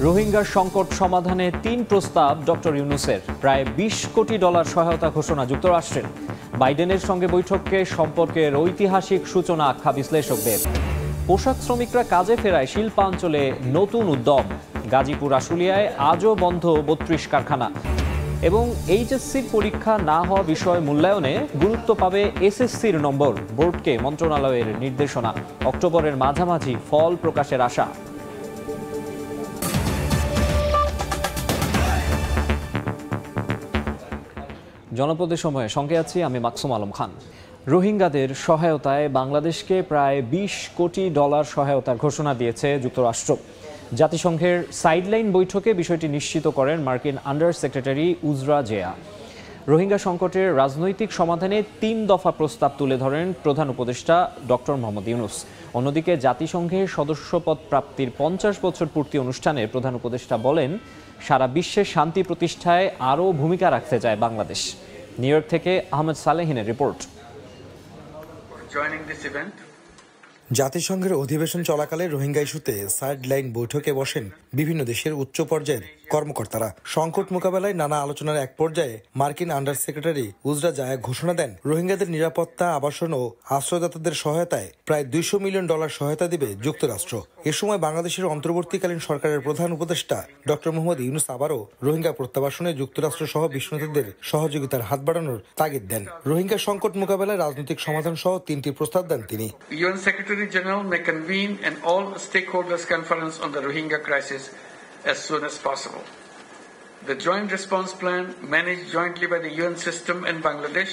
রোহিঙ্গা সংকট সমাধানে ৩ প্রস্তাব ডক্টর ইউনূসের, প্রায় $20 কোটি সহায়তা ঘোষণা যুক্তরাষ্ট্রের। বাইডেনের সঙ্গে বৈঠককে সম্পর্কের ঐতিহাসিক সূচনা আখ্যা বিশ্লেষকদের। পোশাক শ্রমিকরা কাজে ফেরায় শিল্পাঞ্চলে নতুন উদ্যম। গাজীপুর আশুলিয়ায় আজও বন্ধ ৩২ কারখানা। এবং এইচএসসির পরীক্ষা না হওয়া বিষয় মূল্যায়নে গুরুত্ব পাবে এসএসসির নম্বর। বোর্ডকে মন্ত্রণালয়ের নির্দেশনা। অক্টোবরের মাঝামাঝি ফল প্রকাশের আশা। জনপদের সময়ে সঙ্গে আছি আমি মাকসুম আলম খান। রোহিঙ্গাদের সহায়তায় বাংলাদেশকে প্রায় $20 কোটি সহায়তার ঘোষণা দিয়েছে যুক্তরাষ্ট্র। জাতিসংঘের সাইডলাইন বৈঠকে বিষয়টি নিশ্চিত করেন মার্কিন আন্ডার সেক্রেটারি উজরা জেয়া। রোহিঙ্গা সংকটের রাজনৈতিক সমাধানে 3 দফা প্রস্তাব তুলে ধরেন প্রধান উপদেষ্টা ডক্টর মোহাম্মদ ইউনূস। অন্যদিকে জাতিসংঘের সদস্যপদ প্রাপ্তির 50 বছর পূর্তি অনুষ্ঠানে প্রধান উপদেষ্টা বলেন, সারা বিশ্বে শান্তি প্রতিষ্ঠায় আরও ভূমিকা রাখতে চায় বাংলাদেশ। নিউ ইয়র্ক থেকে আহমেদ সালেহিনের রিপোর্ট। জাতিসংঘের অধিবেশন চলাকালে রোহিঙ্গা ইস্যুতে সাইডলাইন বৈঠকে বসেন বিভিন্ন দেশের উচ্চ পর্যায়ের কর্মকর্তারা। সংকট মোকাবেলায় নানা আলোচনার এক পর্যায়ে মার্কিন আন্ডার সেক্রেটারি উজরা জায়া ঘোষণা দেন, রোহিঙ্গাদের নিরাপত্তা, আবাসন ও আশ্রয়দাতাদের সহায়তায় প্রায় $200 মিলিয়ন সহায়তা দিবে যুক্তরাষ্ট্র। এ সময় বাংলাদেশের অন্তর্বর্তীকালীন সরকারের প্রধান উপদেষ্টা ডক্টর মোহাম্মদ ইউনূস আবারও রোহিঙ্গা প্রত্যাবাসনে যুক্তরাষ্ট্র সহ বিশ্ব নেতাদের সহযোগিতার হাত বাড়ানোর তাগিদ দেন। রোহিঙ্গা সংকট মোকাবেলায় রাজনৈতিক সমাধান সহ 3টি প্রস্তাব দেন তিনি। UN Secretary General may convene an all-stakeholders conference on the Rohingya crisis as soon as possible. The joint response plan, managed jointly by the UN system and Bangladesh,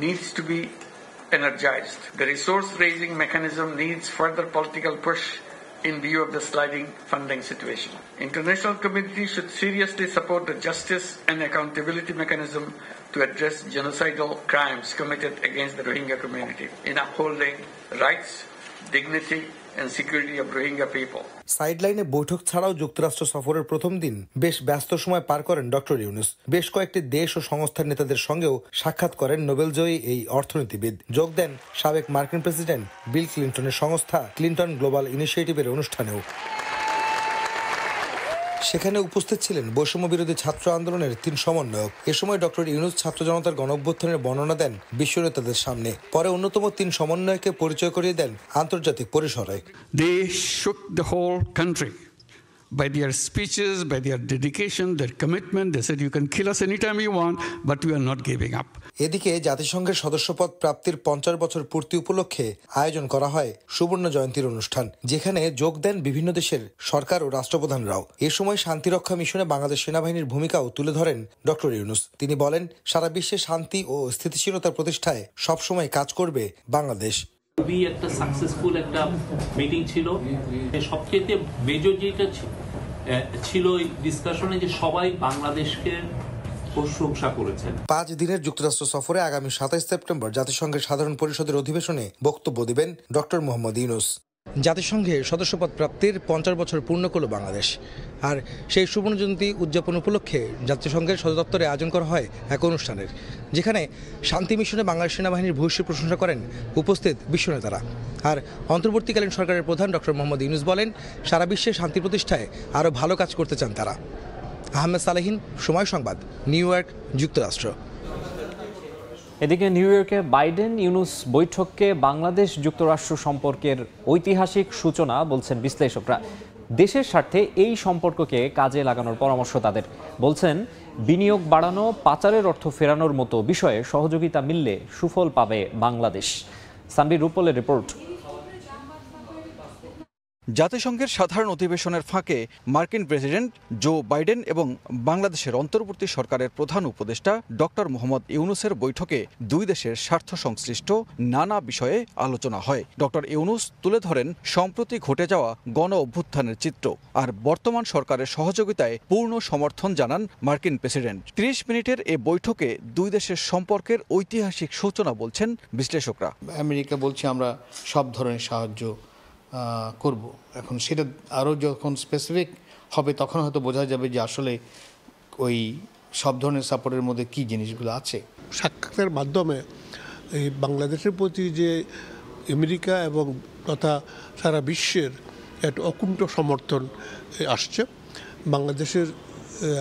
needs to be energized. The resource-raising mechanism needs further political push in view of the sliding funding situation. International community should seriously support the justice and accountability mechanism to address genocidal crimes committed against the Rohingya community in upholding rights, dignity and security of Rohingya people. সাইডলাইনে বৈঠক ছাড়াও যুক্তরাষ্ট্র সফরের প্রথম দিন বেশ ব্যস্ত সময় পার করেন ডক্টর ইউনূস। বেশ কয়েকটি দেশ ও সংস্থার নেতাদের সঙ্গেও সাক্ষাৎ করেন নোবেলজয়ী এই অর্থনীতিবিদ। যোগ দেন সাবেক মার্কিন প্রেসিডেন্ট বিল ক্লিন্টনের সংস্থা ক্লিন্টন গ্লোবাল ইনিশিয়েটিভের অনুষ্ঠানেও। সেখানে উপস্থিত ছিলেন বৈষম্য বিরোধী ছাত্র আন্দোলনের 3 সমন্বয়ক। এ সময় ডক্টর ইউনূস ছাত্র জনতার গণঅভ্যুত্থানের বর্ণনা দেন বিশ্ব নেতাদের সামনে। পরে অন্যতম 3 সমন্বয়কে পরিচয় করিয়ে দেন আন্তর্জাতিক পরিসরে। They shook the whole country by their speeches, by their dedication, their commitment. They said, you can kill us anytime you want, but we are not giving up. এদিকে জাতিসংঘের সদস্যপদ প্রাপ্তির 50 বছর পূর্তি উপলক্ষে আয়োজন করা হয় সুবর্ণ জয়ন্তীর অনুষ্ঠান, যেখানে যোগ দেন বিভিন্ন দেশের সরকার ও রাষ্ট্রপ্রধানরাও। এ সময় শান্তিরক্ষা মিশনে বাংলাদেশ সেনাবাহিনীর ভূমিকাও তুলে ধরেন ডক্টর ইউনূস। তিনি বলেন, সারা বিশ্বে শান্তি ও স্থিতিশীলতা প্রতিষ্ঠায় সবসময় কাজ করবে বাংলাদেশ। খুবই একটা সাকসেসফুল একটা মিটিং ছিল। সবচেয়ে মেজর যেটা ছিল এই ডিসকাশনে, যে সবাই বাংলাদেশকে প্রশংসা করেছেন। 5 দিনের যুক্তরাষ্ট্র সফরে আগামী 27 সেপ্টেম্বর জাতিসংঘের সাধারণ পরিষদের অধিবেশনে বক্তব্য দিবেন ডক্টর মোহাম্মদ ইউনূস। জাতিসংঘের সদস্যপদ প্রাপ্তির 50 বছর পূর্ণ করল বাংলাদেশ। আর সেই সুবর্ণ জয়ন্তী উদযাপন উপলক্ষে জাতিসংঘের সদর দপ্তরে আয়োজন করা হয় এক অনুষ্ঠানের, যেখানে শান্তি মিশনে বাংলাদেশ সেনাবাহিনীর ভূয়সী প্রশংসা করেন উপস্থিত বিশ্ব নেতারা। আর অন্তর্বর্তীকালীন সরকারের প্রধান ডক্টর মোহাম্মদ ইউনূস বলেন, সারা বিশ্বে শান্তি প্রতিষ্ঠায় আরও ভালো কাজ করতে চান তারা। আহমেদ সালেহিন, সময় সংবাদ, নিউ ইয়র্ক, যুক্তরাষ্ট্র। এদিকে নিউ ইয়র্কে বাইডেন ইউনূস বৈঠককে বাংলাদেশ যুক্তরাষ্ট্র সম্পর্কের ঐতিহাসিক সূচনা বলছেন বিশ্লেষকরা। দেশের স্বার্থে এই সম্পর্ককে কাজে লাগানোর পরামর্শ তাদের। বলছেন, বিনিয়োগ বাড়ানো, পাচারের অর্থ ফেরানোর মতো বিষয়ে সহযোগিতা মিললে সুফল পাবে বাংলাদেশ। সানবীর রূপলের রিপোর্ট। জাতিসংঘের সাধারণ অধিবেশনের ফাঁকে মার্কিন প্রেসিডেন্ট জো বাইডেন এবং বাংলাদেশের অন্তর্বর্তী সরকারের প্রধান উপদেষ্টা ডক্টর মোহাম্মদ ইউনূসের বৈঠকে 2 দেশের স্বার্থ সংশ্লিষ্ট নানা বিষয়ে আলোচনা হয়। ডক্টর ইউনূস তুলে ধরেন সম্প্রতি ঘটে যাওয়া গণ অভ্যুত্থানের চিত্র, আর বর্তমান সরকারের সহযোগিতায় পূর্ণ সমর্থন জানান মার্কিন প্রেসিডেন্ট। 30 মিনিটের এ বৈঠকে 2 দেশের সম্পর্কের ঐতিহাসিক সূচনা বলছেন বিশ্লেষকরা। আমেরিকা বলছে আমরা সব ধরনের সাহায্য করব। এখন সেটা আরও যখন স্পেসিফিক হবে তখন হয়তো বোঝা যাবে যে আসলে ওই সব ধরনের সাপোর্টের মধ্যে কী জিনিসগুলো আছে। সাক্ষাতের মাধ্যমে এই বাংলাদেশের প্রতি যে আমেরিকা এবং তথা সারা বিশ্বের একটা অকুণ্ঠ সমর্থন আসছে। বাংলাদেশের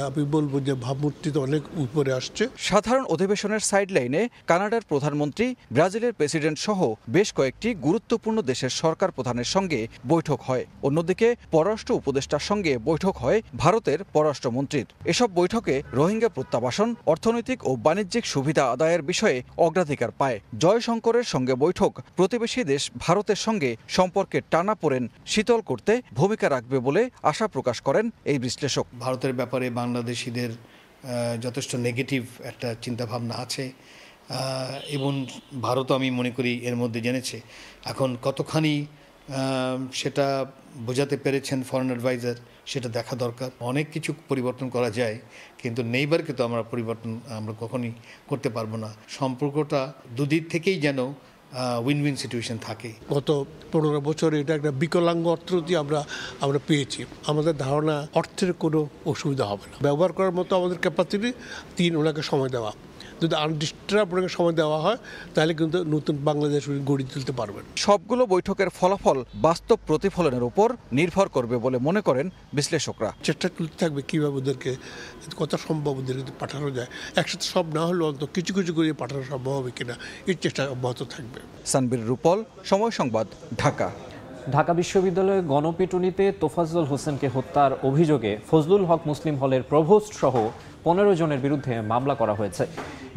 আমি বলবো যে ভাবমূর্তি তো অনেক উপরে আসছে। সাধারণ অধিবেশনের সাইডলাইনে কানাডার প্রধানমন্ত্রী, ব্রাজিলের প্রেসিডেন্ট সহ বেশ কয়েকটি গুরুত্বপূর্ণ দেশের সরকার প্রধানের সঙ্গে বৈঠক হয়। অন্যদিকে পররাষ্ট্র উপদেষ্টার সঙ্গে বৈঠক হয় ভারতের পররাষ্ট্রমন্ত্রীর। এসব বৈঠকে রোহিঙ্গা প্রত্যাবাসন, অর্থনৈতিক ও বাণিজ্যিক সুবিধা আদায়ের বিষয়ে অগ্রাধিকার পায়। জয়শঙ্করের সঙ্গে বৈঠক প্রতিবেশী দেশ ভারতের সঙ্গে সম্পর্কের টানাপোড়েন শীতল করতে ভূমিকা রাখবে বলে আশা প্রকাশ করেন এই বিশ্লেষক। ভারতের ব্যাপারে বাংলাদেশিদের যথেষ্ট নেগেটিভ একটা চিন্তাভাবনা আছে এবং ভারতও আমি মনে করি এর মধ্যে জেনেছে। এখন কতখানি সেটা বোঝাতে পেরেছেন ফরেন অ্যাডভাইজার, সেটা দেখা দরকার। অনেক কিছু পরিবর্তন করা যায়, কিন্তু নেইবারকে তো আমরা কখনই করতে পারবো না। সম্পর্কটা দুদিক থেকেই যেন উইন উইন সিচুয়েশন থাকে। গত 15 বছরে এটা একটা বিকলাঙ্গ অর্থনীতি আমরা পেয়েছি। আমাদের ধারণা অর্থের কোনো অসুবিধা হবে না, ব্যবহার করার মতো আমাদের ক্যাপাসিটি। ওনাকে সময় দেওয়া, যদি আনডিস্টার্ব ওনাকে সময় দেওয়া হয় তাহলে কিন্তু নতুন বাংলাদেশ গড়ে তুলতে পারবেন। সবগুলো বৈঠকের ফলাফল বাস্তব প্রতিফলনের উপর নির্ভর করবে বলে মনে করেন বিশ্লেষকরা। চেষ্টা করতে থাকবে কীভাবে ওদেরকে কত সম্ভব ওদেরকে পাঠানো যায়। একসাথে সব না হলেও অন্তত কিছু কিছু করে পাঠানো সম্ভব হবে কিনা এই চেষ্টা অব্যাহত থাকবে। সানবীর রূপল, সময় সংবাদ, ঢাকা। ঢাকা বিশ্ববিদ্যালয়ে গণপিটুনিতে তোফাজ্জল হোসেনকে হত্যার অভিযোগে ফজলুল হক মুসলিম হলের প্রভোস্ট সহ 15 জনের বিরুদ্ধে মামলা করা হয়েছে।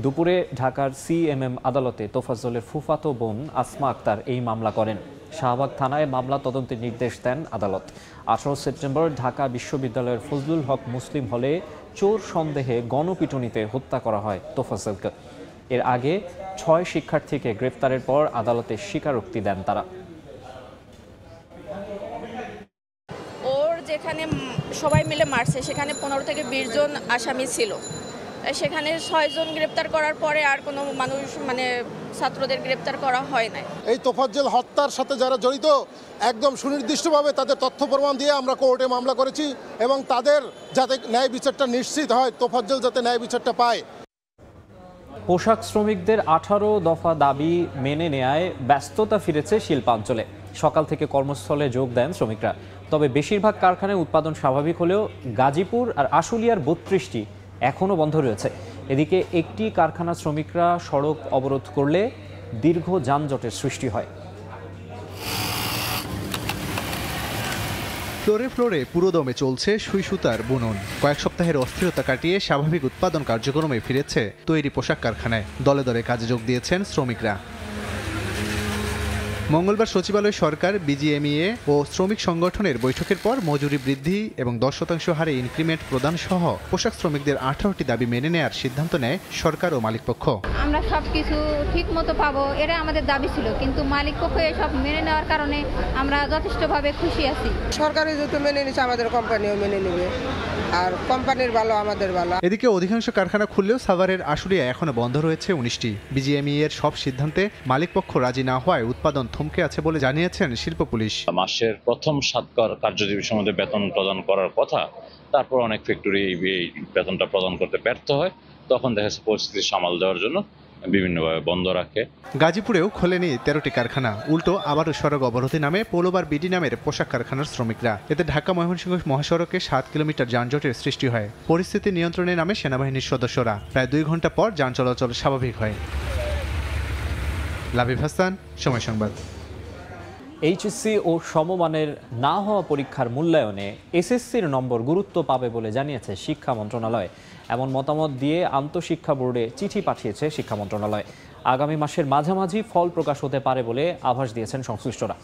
দুপুরে ঢাকার সিএমএম আদালতে তোফাজ্জলের ফুফাতো বোন আসমা আক্তার এই মামলা করেন। শাহবাগ থানায় মামলা তদন্তের নির্দেশ দেন আদালত। 18 সেপ্টেম্বর ঢাকা বিশ্ববিদ্যালয়ের ফজলুল হক মুসলিম হলে চোর সন্দেহে গণপিটুনিতে হত্যা করা হয় তোফাজ্জলকে। এর আগে 6 শিক্ষার্থীকে গ্রেফতারের পর আদালতে স্বীকারোক্তি দেন তারা। যেখানে সবাই মিলে মারছে সেখানে 15 থেকে 20 জন আসামি ছিল। সেখানে 6 জন গ্রেপ্তার করার পরে আর কোনো মানুষ ছাত্রদের গ্রেপ্তার করা হয় নাই। এই তোফাজ্জল হত্যার সাথে যারা জড়িত একদম সুনির্দিষ্টভাবে তাদের তথ্য প্রমাণ দিয়ে আমরা কোর্টে মামলা করেছি এবং তাদের যাতে ন্যায় বিচারটা নিশ্চিত হয়, তোফাজ্জল যাতে ন্যায় বিচারটা পায়। পোশাক শ্রমিকদের 18 দফা দাবি মেনে নেয়ায় ব্যস্ততা ফিরেছে শিল্পাঞ্চলে। সকাল থেকে কর্মস্থলে যোগ দেন শ্রমিকরা। তবে বেশিরভাগ কারখানায় উৎপাদন স্বাভাবিক হলেও গাজীপুর আর আশুলিয়ার 32টি এখনও বন্ধ রয়েছে। এদিকে একটি কারখানা শ্রমিকরা সড়ক অবরোধ করলে দীর্ঘ যানজটের সৃষ্টি হয়। ফ্লোরে ফ্লোরে পুরোদমে চলছে সুই সুতার বুনন। কয়েক সপ্তাহের অস্থিরতা কাটিয়ে স্বাভাবিক উৎপাদন কার্যক্রমে ফিরেছে তৈরি পোশাক কারখানায়। দলে দলে কাজে যোগ দিয়েছেন শ্রমিকরা। মঙ্গলবার সচিবালয় সরকার, বিজিএমইএ ও শ্রমিক সংগঠনের বৈঠকের পর মজুরি বৃদ্ধি এবং 10% হারে ইনক্রিমেন্ট প্রদান সহ পোশাক শ্রমিকদের 18টি দাবি মেনে নেয়ার সিদ্ধান্ত নেয় সরকার ও মালিকপক্ষ। আমরা সবকিছু ঠিক মতো পাবো, এটা আমাদের দাবি ছিল, কিন্তু মালিকপক্ষ এসব মেনে নেওয়ার কারণে আমরা যথেষ্টভাবে খুশি আছি। সরকারি যেহেতু মেনে নিচ্ছে, আমাদের কোম্পানিও মেনে নেবে, আর কোম্পানির ভালো আমাদের ভালো। এদিকে অধিকাংশ কারখানা খুললেও সাভারের আশুলিয়া এখনো বন্ধ রয়েছে 19টি। বিজিএমইএ এর সব সিদ্ধান্তে মালিকপক্ষ রাজি না হওয়ায় উৎপাদন থমকে আছে বলে জানিয়েছেন শিল্প পুলিশ। মাসের প্রথম 7 কার্যদিবসের মধ্যে বেতন প্রদান করার কথা, তারপর অনেক ফ্যাক্টরি এই বেতনটা প্রদান করতে ব্যর্থ হয়। তখন দেখা যাচ্ছে পরিস্থিতি সামাল দেওয়ার জন্য বিভিন্নভাবে বন্ধ রাখে। গাজীপুরেও খোলেনি 13টি কারখানা, উল্টো আবারও সড়ক অবরোধে নামে পৌলবার বিডি নামের পোশাক কারখানার শ্রমিকরা। এতে ঢাকা ময়মনসিংহ মহাসড়কে 7 কিলোমিটার যানজটের সৃষ্টি হয়। পরিস্থিতি নিয়ন্ত্রণে নামে সেনাবাহিনীর সদস্যরা। প্রায় 2 ঘন্টা পর যান চলাচল স্বাভাবিক হয়। লাবিব হাসান, সময় সংবাদ। এইচএসসি ও সমমানের না হওয়া পরীক্ষার মূল্যায়নে এসএসসির নম্বর গুরুত্ব পাবে বলে জানিয়েছে শিক্ষা মন্ত্রণালয়। এমন মতামত দিয়ে আন্তঃশিক্ষা বোর্ডে চিঠি পাঠিয়েছে শিক্ষা মন্ত্রণালয়। আগামী মাসের মাঝামাঝি ফল প্রকাশ হতে পারে বলে আভাস দিয়েছেন সংশ্লিষ্টরা।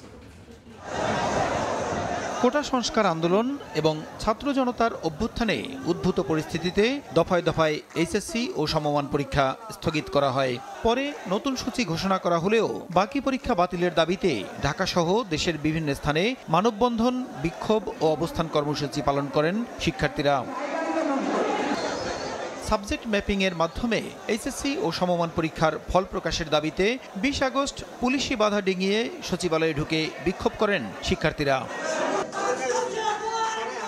কোটা সংস্কার আন্দোলন এবং ছাত্র জনতার অভ্যুত্থানে উদ্ভূত পরিস্থিতিতে দফায় দফায় এইচএসসি ও সমমান পরীক্ষা স্থগিত করা হয়। পরে নতুন সূচি ঘোষণা করা হলেও বাকি পরীক্ষা বাতিলের দাবিতে ঢাকাসহ দেশের বিভিন্ন স্থানে মানববন্ধন, বিক্ষোভ ও অবস্থান কর্মসূচি পালন করেন শিক্ষার্থীরা। সাবজেক্ট ম্যাপিং এর মাধ্যমে এইচএসসি ও সমমান পরীক্ষার ফল প্রকাশের দাবিতে 20 আগস্ট পুলিশি বাধা ডিঙিয়ে সচিবালয়ে ঢুকে বিক্ষোভ করেন শিক্ষার্থীরা।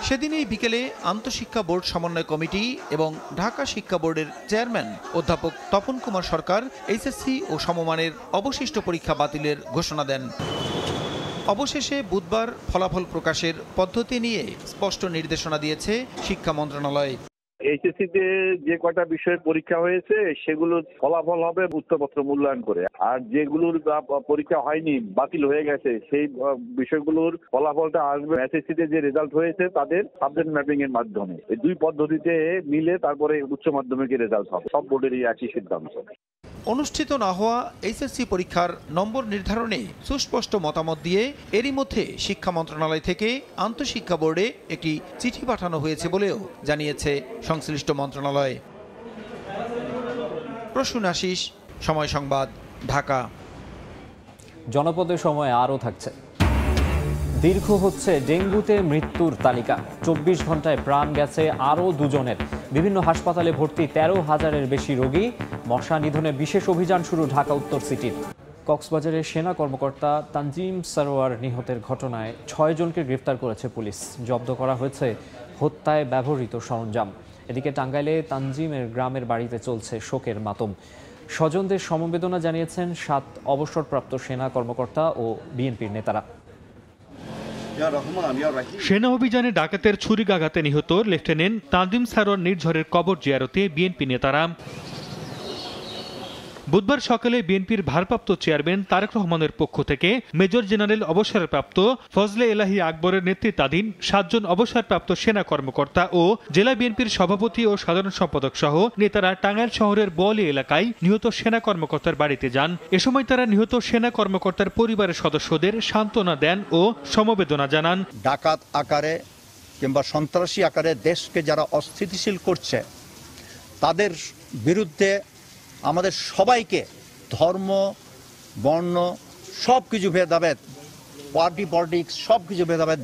সেদিনই বিকেলে আন্তঃশিক্ষা বোর্ড সমন্বয় কমিটি এবং ঢাকা শিক্ষা বোর্ডের চেয়ারম্যান অধ্যাপক তপন কুমার সরকার এইচএসসি ও সমমানের অবশিষ্ট পরীক্ষা বাতিলের ঘোষণা দেন। অবশেষে বুধবার ফলাফল প্রকাশের পদ্ধতি নিয়ে স্পষ্ট নির্দেশনা দিয়েছে শিক্ষা মন্ত্রণালয়। এইচএসসিতে যে কয়টা বিষয়ের পরীক্ষা হয়েছে সেগুলোর ফলাফল হবে উত্তরপত্র মূল্যায়ন করে, আর যেগুলোর পরীক্ষা হয়নি বাতিল হয়ে গেছে সেই বিষয়গুলোর ফলাফলটা আসবে এসএসসিতে যে রেজাল্ট হয়েছে তাদের সাবজেক্ট ম্যাপিং এর মাধ্যমে। এই দুই পদ্ধতিতে মিলে তারপরে উচ্চ মাধ্যমিকের রেজাল্ট হবে। সব বোর্ডেরই একই সিদ্ধান্ত। অনুষ্ঠিত না হওয়া এইচএসসি পরীক্ষার নম্বর নির্ধারণে সুস্পষ্ট মতামত দিয়ে এরই মধ্যে শিক্ষা মন্ত্রণালয় থেকে আন্তঃশিক্ষা বোর্ডে একটি চিঠি পাঠানো হয়েছে বলেও জানিয়েছে সংশ্লিষ্ট মন্ত্রণালয়। প্রসূন আশিস, সময় সংবাদ, ঢাকা। জনপদের সময় আরও থাকছে। দীর্ঘ হচ্ছে ডেঙ্গুতে মৃত্যুর তালিকা। 24 ঘন্টায় প্রাণ গেছে আরও 2 জনের। বিভিন্ন হাসপাতালে ভর্তি 13,000-এর বেশি রোগী। মশা নিধনে বিশেষ অভিযান শুরু ঢাকা উত্তর সিটির। কক্সবাজারের সেনা কর্মকর্তা তানজিম সারোয়ার নিহতের ঘটনায় 6 জনকে গ্রেফতার করেছে পুলিশ। জব্দ করা হয়েছে হত্যায় ব্যবহৃত সরঞ্জাম। এদিকে টাঙ্গাইলে তানজিমের গ্রামের বাড়িতে চলছে শোকের মাতম। স্বজনদের সমবেদনা জানিয়েছেন 7 অবসরপ্রাপ্ত সেনা কর্মকর্তা ও বিএনপির নেতারা। সেনা অভিযানে ডাকাতের ছুরিকাঘাতে নিহত লেফটেন্যান্ট তানজিম সারোয়ার নির্ঝরের কবর জিয়ারতে বিএনপি নেতারা। বুধবার সকালে বিএনপির ভারপ্রাপ্ত চেয়ারম্যান তারেক রহমানের পক্ষ থেকে মেজর জেনারেল অবসরপ্রাপ্ত ফজলে এলাহি আকবরের নেতৃত্বাধীন 7 জন অবসরপ্রাপ্ত সেনা কর্মকর্তা ও জেলা বিএনপির সভাপতি ও সাধারণ সম্পাদক সহ নেতারা টাঙ্গাইল শহরের বোয়ালি এলাকায় নিহত সেনা কর্মকর্তার বাড়িতে যান। এ সময় তারা নিহত সেনা কর্মকর্তার পরিবারের সদস্যদের সান্ত্বনা দেন ও সমবেদনা জানান। ডাকাত আকারে কিংবা সন্ত্রাসী আকারে দেশকে যারা অস্থিতিশীল করছে তাদের বিরুদ্ধে আমাদের সবাইকে ধর্ম, বর্ণ সব কিছু ভেদাভেদ, পার্টি পলিটিক্স সব কিছু ভেদাভেদ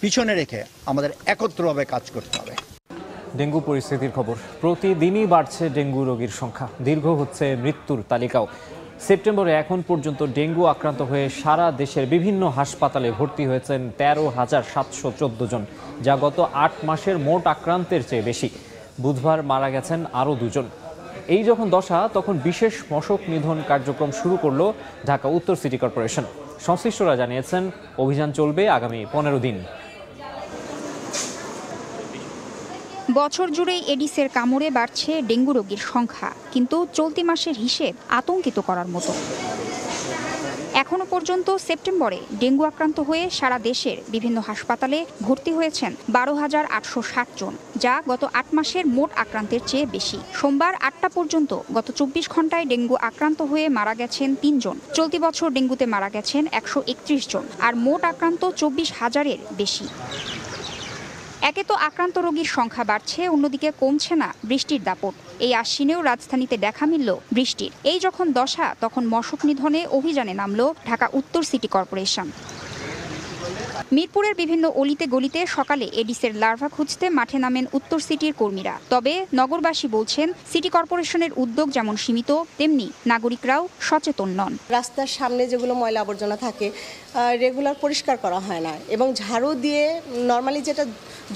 পিছনে রেখে আমাদের একত্রভাবে কাজ করতে হবে। ডেঙ্গু পরিস্থিতির খবর। প্রতিদিনই বাড়ছে ডেঙ্গু রোগীর সংখ্যা। দীর্ঘ হচ্ছে মৃত্যুর তালিকাও। সেপ্টেম্বরে এখন পর্যন্ত ডেঙ্গু আক্রান্ত হয়ে সারা দেশের বিভিন্ন হাসপাতালে ভর্তি হয়েছেন 13,714 জন, যা গত 8 মাসের মোট আক্রান্তের চেয়ে বেশি। বুধবার মারা গেছেন আরও 2 জন। এই যখন দশা, তখন বিশেষ মশক নিধন কার্যক্রম শুরু করল ঢাকা উত্তর সিটি কর্পোরেশন। সংশ্লিষ্টরা জানিয়েছেন অভিযান চলবে আগামী 15 দিন। বছর জুড়েই এডিসের কামড়ে বাড়ছে ডেঙ্গু রোগীর সংখ্যা, কিন্তু চলতি মাসের হিসেব আতঙ্কিত করার মতো। এখনো পর্যন্ত সেপ্টেম্বরে ডেঙ্গু আক্রান্ত হয়ে সারা দেশের বিভিন্ন হাসপাতালে ভর্তি হয়েছেন 12,860 জন, যা গত 8 মাসের মোট আক্রান্তের চেয়ে বেশি। সোমবার 8টা পর্যন্ত গত 24 ঘন্টায় ডেঙ্গু আক্রান্ত হয়ে মারা গেছেন 3 জন। চলতি বছর ডেঙ্গুতে মারা গেছেন 131 জন, আর মোট আক্রান্ত 24,000-এর বেশি। একে তো আক্রান্ত রোগীর সংখ্যা বাড়ছে, অন্যদিকে কমছে না বৃষ্টির দাপট। এই আশ্বিনেও রাজধানীতে দেখা মিলল বৃষ্টির। এই যখন দশা, তখন মশক নিধনে অভিযানে নামল ঢাকা উত্তর সিটি কর্পোরেশন। মিরপুরের বিভিন্ন অলিতে গলিতে সকালে এডিসের লার্ভা খুঁজতে মাঠে নামেন উত্তর সিটির কর্মীরা। তবে নগরবাসী বলছেন, সিটি কর্পোরেশনের উদ্যোগ যেমন সীমিত, তেমনি নাগরিকরাও সচেতন নন। রাস্তার সামনে যেগুলো ময়লা আবর্জনা থাকে রেগুলার পরিষ্কার করা হয় না, এবং ঝাড়ু দিয়ে নর্মালি যেটা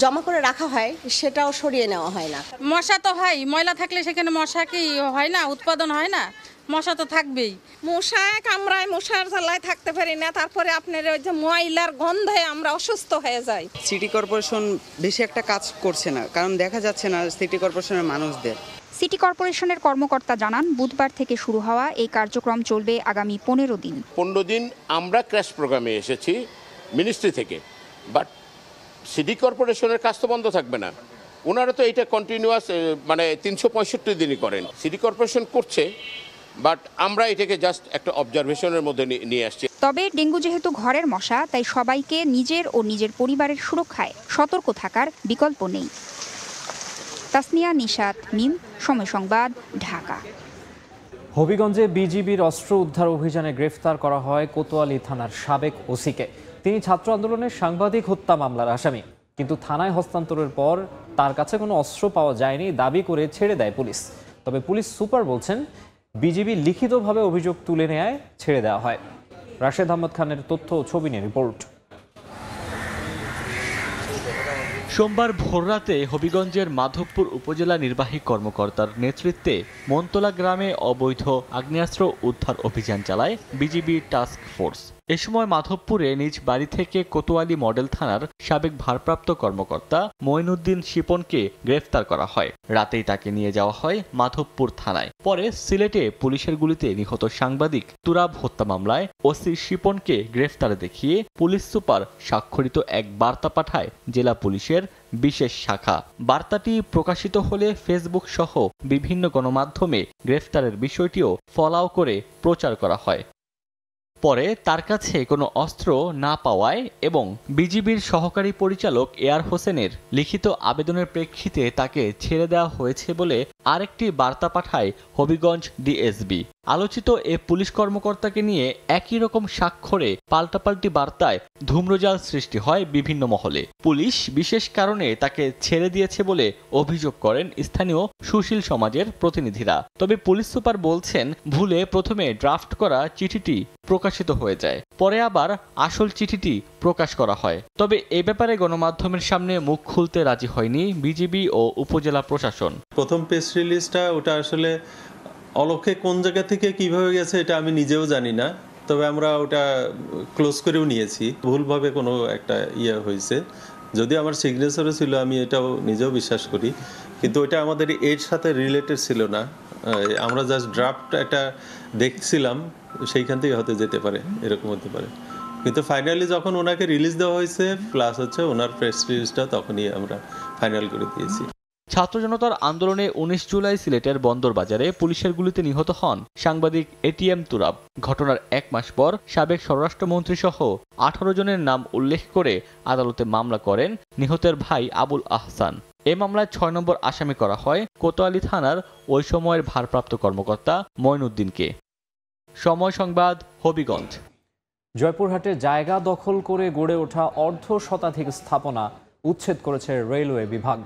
জমা করে রাখা হয় সেটাও সরিয়ে নেওয়া হয় না। মশা তো হয়, ময়লা থাকলে সেখানে মশা কি হয় না, উৎপাদন হয় না, মশা তো থাকবেই। মশায় কামড়ায়, মশার জ্বালায় থাকতে পারি না, তারপরে আপনার ওই যে ময়লার গন্ধে আমরা অসুস্থ হয়ে যাই। সিটি কর্পোরেশন বেশি একটা কাজ করছে না, কারণ দেখা যাচ্ছে না সিটি কর্পোরেশনের মানুষদের। সিটি কর্পোরেশনের কর্মকর্তা জানান, বুধবার থেকে শুরু হওয়া এই কার্যক্রম চলবে আগামী 15 দিন। 15 দিন আমরা ক্র্যাশ প্রোগ্রামে এসেছি মিনিস্ট্রি থেকে, বাট সিটি কর্পোরেশনের কাজ তো বন্ধ থাকবে না। ওনারা তো এটা কন্টিনিউয়াস মানে 365 দিনই করেন। সিটি কর্পোরেশন করছে, বাট আমরা এটাকে জাস্ট একটা অবজারভেশনের মধ্যে নিয়ে আসছি। তবে ডেঙ্গু যেহেতু ঘরের মশা, তাই সবাইকে নিজের ও নিজের পরিবারের সুরক্ষায় সতর্ক থাকার বিকল্প নেই। তাসনিয়া নিশাত, মিম, সময় সংবাদ, ঢাকা। হবিগঞ্জে বিজিবির অস্ত্র উদ্ধার অভিযানে গ্রেফতার করা হয় কোতোয়ালি থানার সাবেক ওসিকে। তিনি ছাত্র আন্দোলনের সাংবাদিক হত্যা মামলার আসামি, কিন্তু থানায় হস্তান্তরের পর তার কাছে কোনো অস্ত্র পাওয়া যায়নি দাবি করে ছেড়ে দেয় পুলিশ। তবে পুলিশ সুপার বলছেন, বিজিবি লিখিতভাবে অভিযোগ তুলে নেয় ছেড়ে দেওয়া হয়। রাশেদ আহমদ খানের তথ্য ও ছবি নিয়ে রিপোর্ট। সোমবার ভোররাতে হবিগঞ্জের মাধবপুর উপজেলা নির্বাহী কর্মকর্তার নেতৃত্বে মনতলা গ্রামে অবৈধ আগ্নেয়াস্ত্র উদ্ধার অভিযান চালায় বিজিবি টাস্ক ফোর্স। এ সময় মাধবপুরে নিজ বাড়ি থেকে কোতোয়ালি মডেল থানার সাবেক ভারপ্রাপ্ত কর্মকর্তা মঈনুদ্দিন শিপনকে গ্রেফতার করা হয়। রাতেই তাকে নিয়ে যাওয়া হয় মাধবপুর থানায়। পরে সিলেটে পুলিশের গুলিতে নিহত সাংবাদিক তুরাব হত্যা মামলায় ওসি শিপনকে গ্রেফতার দেখিয়ে পুলিশ সুপার স্বাক্ষরিত এক বার্তা পাঠায় জেলা পুলিশের বিশেষ শাখা। বার্তাটি প্রকাশিত হলে ফেসবুক সহ বিভিন্ন গণমাধ্যমে গ্রেফতারের বিষয়টিও ফলাও করে প্রচার করা হয়। পরে তার কাছে কোনো অস্ত্র না পাওয়ায় এবং বিজিবির সহকারী পরিচালক এআর হোসেনের লিখিত আবেদনের প্রেক্ষিতে তাকে ছেড়ে দেওয়া হয়েছে বলে আরেকটি বার্তা পাঠায় হবিগঞ্জ ডিএসবি। আলোচিত এ পুলিশ কর্মকর্তাকে নিয়ে একই রকম স্বাক্ষরে পাল্টাপাল্টি বার্তায় ধূম্রজাল সৃষ্টি হয় বিভিন্ন মহলে। পুলিশ বিশেষ কারণে তাকে ছেড়ে দিয়েছে বলে অভিযোগ করেন স্থানীয় সুশীল সমাজের প্রতিনিধিরা। তবে পুলিশ সুপার বলছেন, ভুলে প্রথমে ড্রাফট করা চিঠিটি প্রকাশিত হয়ে যায়, পরে আবার আসল চিঠিটি প্রকাশ করা হয়। তবে এ ব্যাপারে গণমাধ্যমের সামনে মুখ খুলতে রাজি হয়নি বিজিবি ও উপজেলা প্রশাসন। প্রথম প্রেস রিলিজটা ওটা আসলে অলক্ষে কোন জায়গা থেকে কিভাবে গেছে এটা আমি নিজেও জানি না, তবে আমরা ওটা ক্লোজ করেও নিয়েছি। ভুলভাবে কোনো একটা হয়েছে, যদি আমার সিগনেচারও ছিল আমি এটাও নিজেও বিশ্বাস করি, কিন্তু ওটা আমাদের এর সাথে রিলেটেড ছিল না। আমরা জাস্ট ড্রাফট একটা দেখছিলাম, সেইখান থেকে হতে যেতে পারে, এরকম হতে পারে। কিন্তু ফাইনালি যখন ওনাকে রিলিজ দেওয়া হয়েছে প্লাস হচ্ছে ওনার প্রেস রিলিজটা, তখনই আমরা ফাইনাল করে দিয়েছি। ছাত্র জনতার আন্দোলনে 19 জুলাই সিলেটের বন্দরবাজারে পুলিশের গুলিতে নিহত হন সাংবাদিক এটিএম তুরাব। ঘটনার 1 মাস পর সাবেক স্বরাষ্ট্রমন্ত্রী সহ 18 জনের নাম উল্লেখ করে আদালতে মামলা করেন নিহতের ভাই আবুল আহসান। এ মামলায় 6 নম্বর আসামি করা হয় কোতোয়ালি থানার ওই সময়ের ভারপ্রাপ্ত কর্মকর্তা মঈনুদ্দিনকে। সময় সংবাদ, হবিগঞ্জ। জয়পুরহাটে জায়গা দখল করে গড়ে ওঠা অর্ধ শতাধিক স্থাপনা উচ্ছেদ করেছে রেলওয়ে বিভাগ।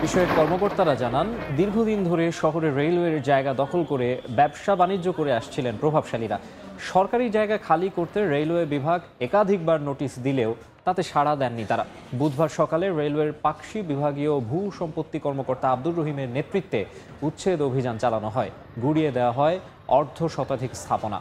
বিষয়ের কর্মকর্তারা জানান, দীর্ঘদিন ধরে শহরে রেলওয়ের জায়গা দখল করে ব্যবসা বাণিজ্য করে আসছিলেন প্রভাবশালীরা। সরকারি জায়গা খালি করতে রেলওয়ে বিভাগ একাধিকবার নোটিশ দিলেও তাতে সাড়া দেননি তারা। বুধবার সকালে রেলওয়ের পাকশি বিভাগীয় ভূ সম্পত্তি কর্মকর্তা আব্দুর রহিমের নেতৃত্বে উচ্ছেদ অভিযান চালানো হয়। গুড়িয়ে দেওয়া হয় অর্ধ শতাধিক স্থাপনা।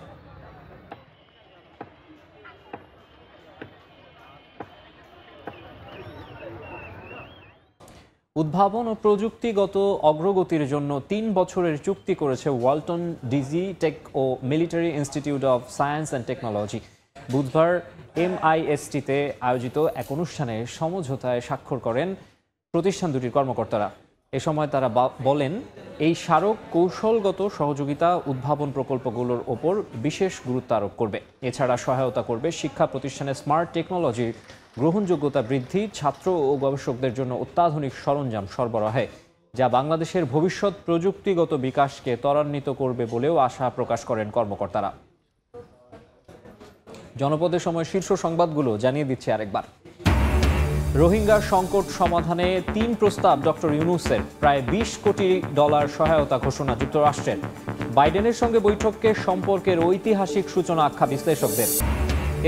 উদ্ভাবন ও প্রযুক্তিগত অগ্রগতির জন্য 3 বছরের চুক্তি করেছে ওয়ালটন ডিজি টেক ও Military Institute of Science and Technology. বুধবার MIST-তে আয়োজিত এক অনুষ্ঠানে সমঝোতায় স্বাক্ষর করেন প্রতিষ্ঠান দুটির কর্মকর্তারা। এ সময় তারা বলেন, এই স্মারক কৌশলগত সহযোগিতা উদ্ভাবন প্রকল্পগুলোর ওপর বিশেষ গুরুত্ব আরোপ করবে। এছাড়া সহায়তা করবে শিক্ষা প্রতিষ্ঠানে স্মার্ট টেকনোলজির গ্রহণযোগ্যতা বৃদ্ধি, ছাত্র ও গবেষকদের জন্য অত্যাধুনিক সরঞ্জাম সরবরাহে, যা বাংলাদেশের ভবিষ্যৎ প্রযুক্তিগত বিকাশকে ত্বরান্বিত করবে বলেও আশা প্রকাশ করেন কর্মকর্তারা। জনপদের সময় শীর্ষ সংবাদগুলো জানিয়ে দিচ্ছে আরেকবার। রোহিঙ্গা সংকট সমাধানে 3 প্রস্তাব ডক্টর ইউনূসের, প্রায় $20 কোটি সহায়তা ঘোষণা যুক্তরাষ্ট্রের। বাইডেনের সঙ্গে বৈঠককে সম্পর্কের ঐতিহাসিক সূচনা আখ্যা বিশ্লেষকদের।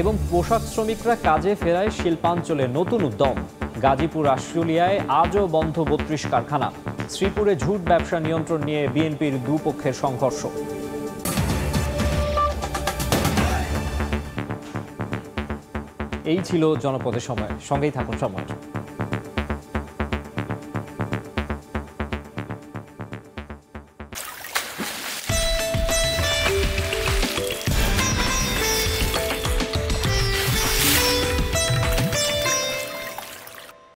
এবং পোশাক শ্রমিকরা কাজে ফেরায় শিল্পাঞ্চলে নতুন উদ্যম। গাজীপুর আশুলিয়ায় আজও বন্ধ 32 কারখানা। শ্রীপুরে ঝুট ব্যবসা নিয়ন্ত্রণ নিয়ে বিএনপির দুপক্ষের সংঘর্ষ। এই ছিল জনপদের সময়। সঙ্গেই থাকুন সময়।